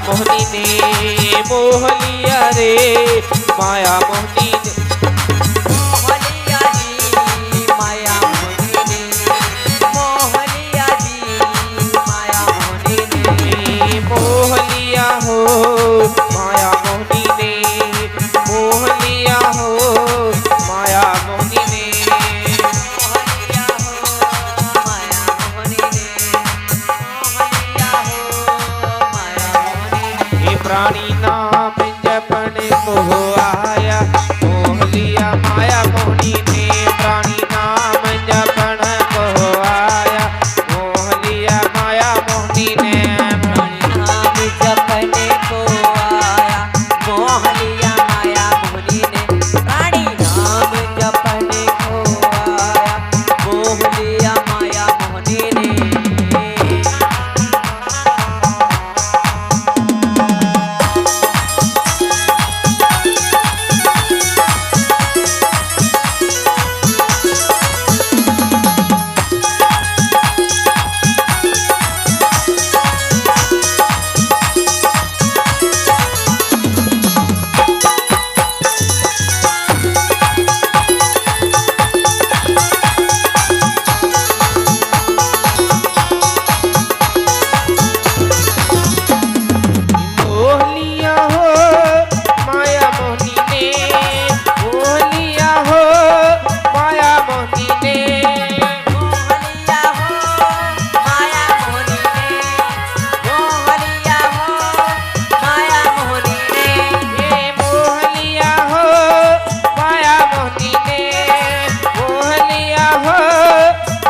मोहनी ने मोह लिया रे, माया मोहनी ने मोह लिया जी माया मोहनी ने, मोह लिया जी माया मोहनी ने, मोह लिया हो माया मोहनी ने, मोह लिया हो माया मोहनी ने, मोह लिया हो माया मोहनी ने, मोह लिया हो माया मोहनी ने। ये प्राणी नाम जपन को आया, मोह लिया माया मोहनी ने, प्राणी नाम जपन को आया, मोह लिया माया मोहनी ने, प्राणी नाम जपने को आया, मोह लिया माया मोहनी ने, प्राणी नाम जपने को आया, मोह लिया माया मोहनी ने। मोह लिया हो माया मोहनी ने, मोह लिया हो माया मोहनी ने, मोह लिया हो माया मोहनी ने, मोह लिया हो माया मोहनी ने, ये मोह लिया हो माया मोहनी ने, मोह लिया हो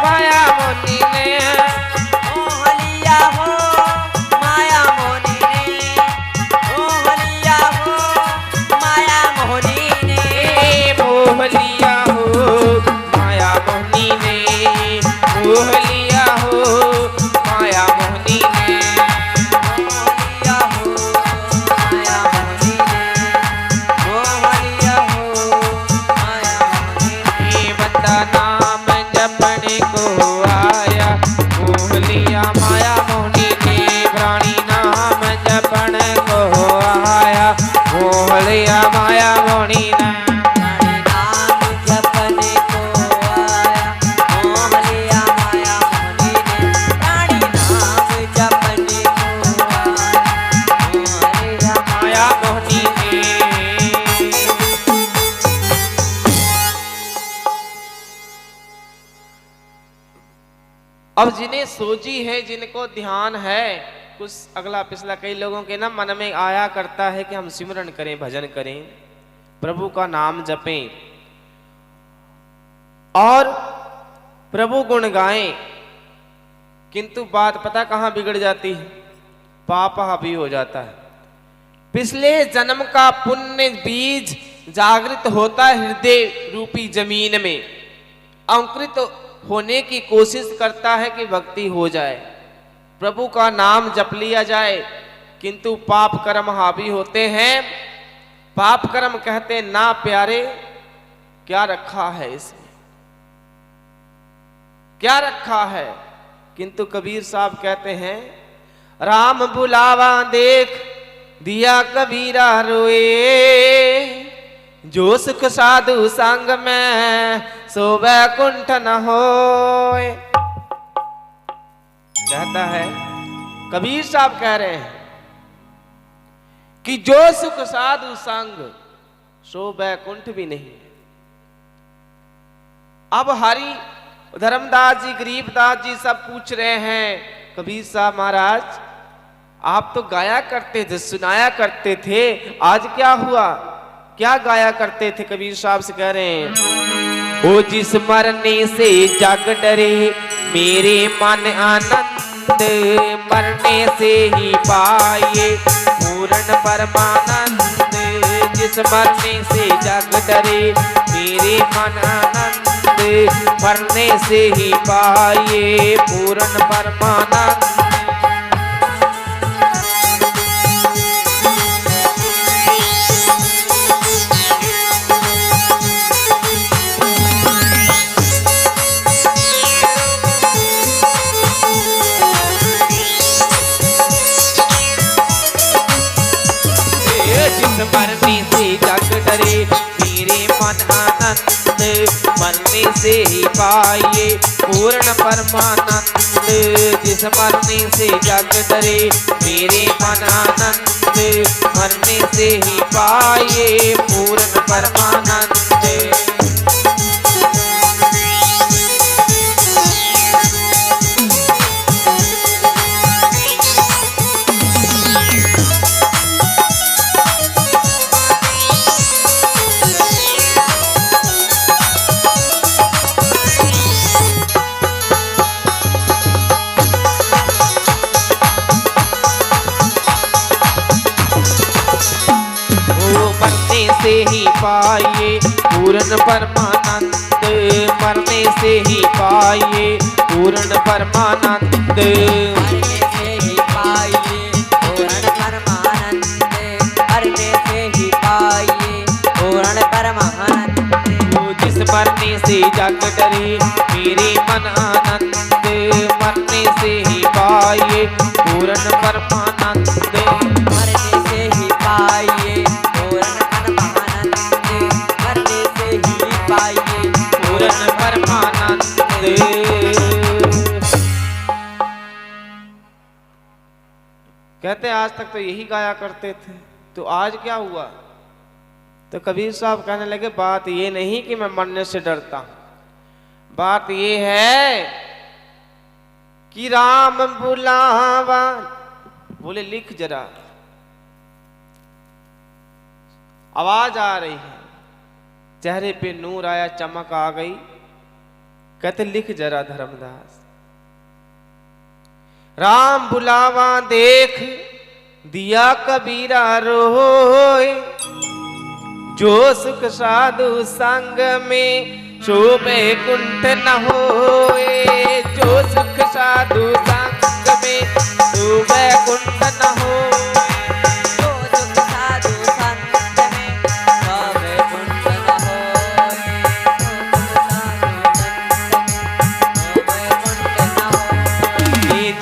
माया मोहनी ने, मोह लिया हो माया मोहनी ने, मोह लिया हो माया मोहनी ने, ये मोह लिया हो माया मोहनी ने, मोह लिया हो माया मोहनी ने, मोह लिया हो माया मोहनी ने, मोह लिया हो माया मोहनी ने। ये बंदा नाम जपने को आया, मोह लिया माया मोहनी ने, प्राणी नाम जपन को आया, मोह लिया माया मोहनी ने, प्राणी नाम जपने को आया, मोह लिया माया मोहनी ने, प्राणी नाम जपने को आया, मोह लिया माया मोहनी ने। अब जिन्हें सोची है, जिनको ध्यान है, कुछ अगला पिछला कई लोगों के ना मन में आया करता है कि हम सिमरन करें, भजन करें, प्रभु का नाम जपें और प्रभु गुण गाएं, किंतु बात पता कहां बिगड़ जाती है, पाप हावी हो जाता है। पिछले जन्म का पुण्य बीज जागृत होता है हृदय रूपी जमीन में, अंकुरित होने की कोशिश करता है कि भक्ति हो जाए, प्रभु का नाम जप लिया जाए, किंतु पाप कर्म हावी होते हैं। पाप कर्म कहते ना प्यारे, क्या रखा है इसमें, क्या रखा है, किंतु कबीर साहब कहते हैं राम बुलावा देख दिया कबीरा रोए, जो सुख साधु संग में सो वैकुंठ न होए। कहता है कबीर साहब कह रहे हैं कि जो सुख साधु संग सो वैकुंठ भी नहीं। अब हरि धर्मदास जी, गरीबदास जी सब पूछ रहे हैं कबीर साहब महाराज, आप तो गाया करते थे, सुनाया करते थे, आज क्या हुआ, क्या गाया करते थे। कबीर साहब से कह रहे हैं ओ जिस मरने से जग डरे मेरे मन आनंद, मरने से ही पाए पूर्ण परमानंद, जिस मरने से जग डरे मेरे मन आनंद, मरने से ही पाए पूर्ण परमानंद। पाइए पूर्ण परमानंद। जिस मरने से जग डरे मेरे मन आनंद, मरने से ही पाइए पूर्ण परमानंद। मरने से ही पाइए पूर्ण परमानंद, मरने से ही पाइए पूर्ण परमानंद। मरने से ही पाइए पूर्ण परमानंद, मरने से ही पाइए पूर्ण परमानंद। जिस मरने से जग डरे मेरे मन आनंद, मरने से ही पाइए पूर्ण परमानंद। मरने से ही पाइए पूर्ण परमानंद, मरने से ही पाइए पूर्ण परमानंद। कहते आज तक तो यही गाया करते थे, तो आज क्या हुआ? तो कबीर साहब कहने लगे बात ये नहीं कि मैं मरने से डरता हूं, बात ये है कि राम बुलावा। बोले लिख जरा, आवाज आ रही है, चेहरे पे नूर आया, चमक आ गई। कहते लिख जरा धर्मदास। राम बुलावा देख दिया कबीरा रोए, जो सुख साधु संग में शोभे कुंठ न होए। जो सुख साधु संग में शोभे कुंठ न होए। जो सुख साधु संग में शोभे कुंठ न होए।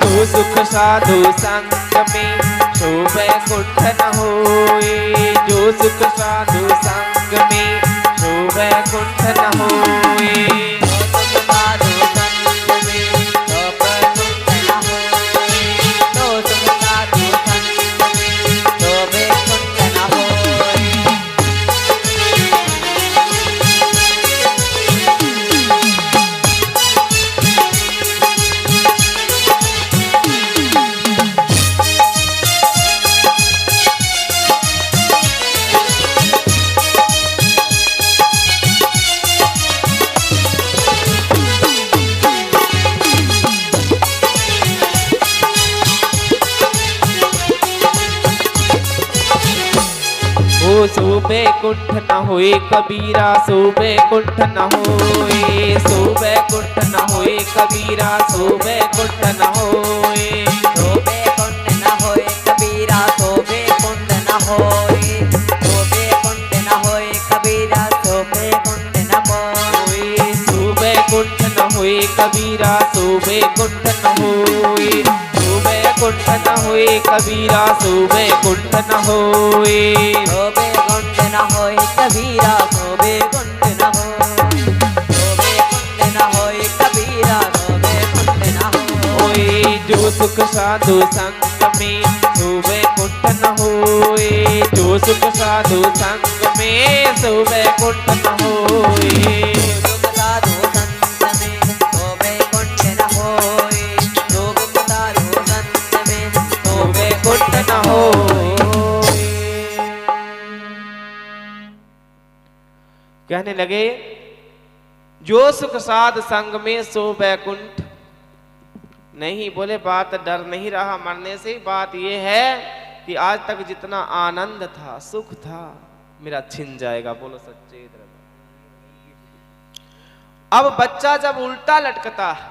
जो सुख साधु संग में शोभे कुंठ न होए। जो सुख साधु संग में शोभे कुंठ न होए। शोभे कुंठ न होए कबीरा, शोभे कुंठ न होए। शोभे कुंठ न होए कबीरा, शोभे कुंठ न होए। शोभे कुंठ न होए कबीरा, शोभे कुंठ न होए। शोभे कुंठ न होए कबीरा, शोभे कुंठ न होए। शोभे कुंठ न होए कबीरा, शोभे कुंठ न होए। शोभे कुंठ न होए कबीरा, शोभे कुंठ न होए। शोभे कुंठ न होए कबीरा, शोभे कुंठ न होए। शोभे कुंठ न होए कबीरा, शोभे कुंठ न होए। जो सुख साधु संग में शोभे कुंठ न होए। जो सुख साधु संग में शोभे कुंठ न होए। सुख साधु संग में शोभे कुंठ न होए। सुख साधु संग में शोभे कुंठ न होए। कहने लगे जो सुख साध संग में सो बैकुंठ नहीं। बोले बात डर नहीं रहा मरने से, बात यह है कि आज तक जितना आनंद था, सुख था, मेरा छिन जाएगा। बोलो सच्चे दरबार। अब बच्चा जब उल्टा लटकता है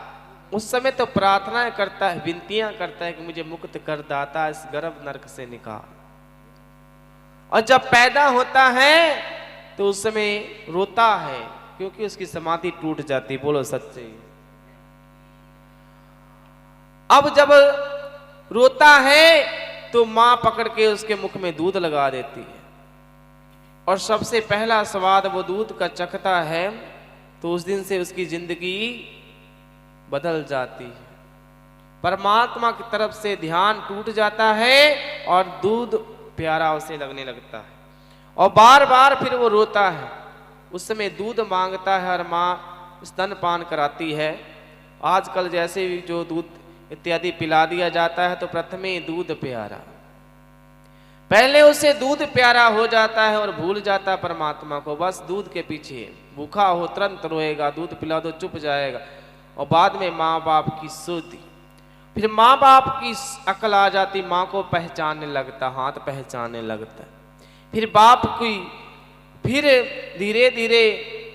उस समय तो प्रार्थनाएं करता है, विनतियां करता है कि मुझे मुक्त कर दाता, इस गर्भ नरक से निकाल। और जब पैदा होता है तो उस समय रोता है क्योंकि उसकी समाधि टूट जाती। बोलो सच्चे। अब जब रोता है तो मां पकड़ के उसके मुख में दूध लगा देती है और सबसे पहला स्वाद वो दूध का चखता है तो उस दिन से उसकी जिंदगी बदल जाती है। परमात्मा की तरफ से ध्यान टूट जाता है और दूध प्यारा उसे लगने लगता है और बार बार फिर वो रोता है। उस समय दूध मांगता है और माँ स्तनपान कराती है। आजकल जैसे भी जो दूध इत्यादि पिला दिया जाता है तो प्रथमे दूध प्यारा, पहले उसे दूध प्यारा हो जाता है और भूल जाता है परमात्मा को। बस दूध के पीछे भूखा हो तुरंत रोएगा, दूध पिला दो चुप जाएगा। और बाद में माँ बाप की सुधि, फिर माँ बाप की अकल आ जाती, माँ को पहचानने लगता, हाथ पहचानने लगता है। फिर बाप की, फिर धीरे धीरे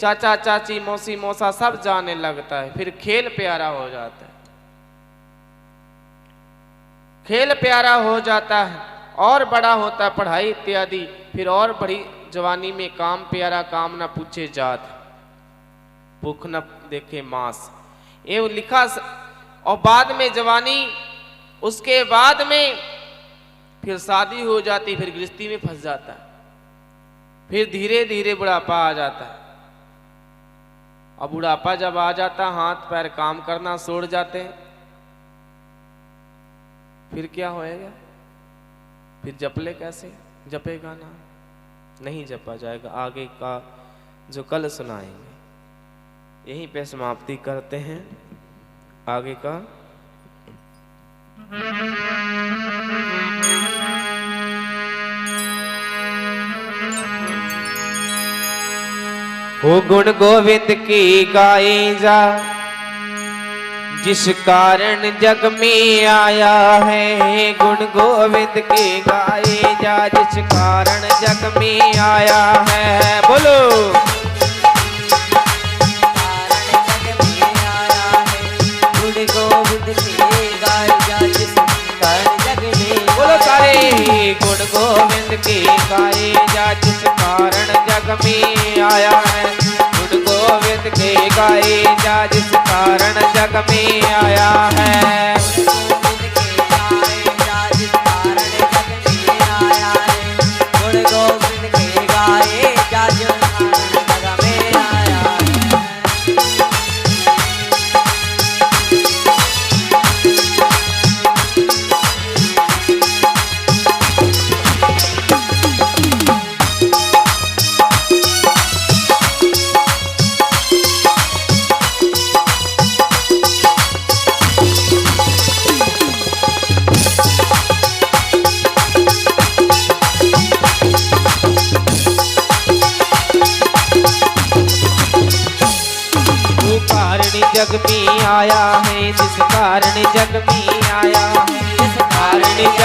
चाचा चाची मौसी मौसा सब जाने लगता है। फिर खेल प्यारा हो जाता है, खेल प्यारा हो जाता है और बड़ा होता है पढ़ाई इत्यादि। फिर और बड़ी जवानी में काम प्यारा, काम न पूछे जात, भूख न देखे मांस, ये लिखा। और बाद में जवानी, उसके बाद में फिर शादी हो जाती, फिर गृहस्थी में फंस जाता है। फिर धीरे धीरे बुढ़ापा आ जाता है। और बुढ़ापा जब आ जाता, हाथ पैर काम करना छोड़ जाते हैं। फिर क्या होएगा? फिर जपले कैसे? जपेगा ना, नहीं जपा जाएगा। आगे का जो कल सुनाएंगे, यहीं पे समाप्ति करते हैं। आगे का हो गुण गोविंद की गाए जा, जिस कारण जग में आया है। गुण गोविंद की गाए जा, जिस कारण जग में आया है। बोलो बोलो सारे। गुण गोविंद की गाए जा, जिस कारण जग में आया है। गुण गोविंद की गाए जा, जिस कारण जग में आया है। गुण गोविंद के गाए जा, जिस कारण जग में आया है। जग में आया है, जिस कारण जग में आया है। जिस कारण जग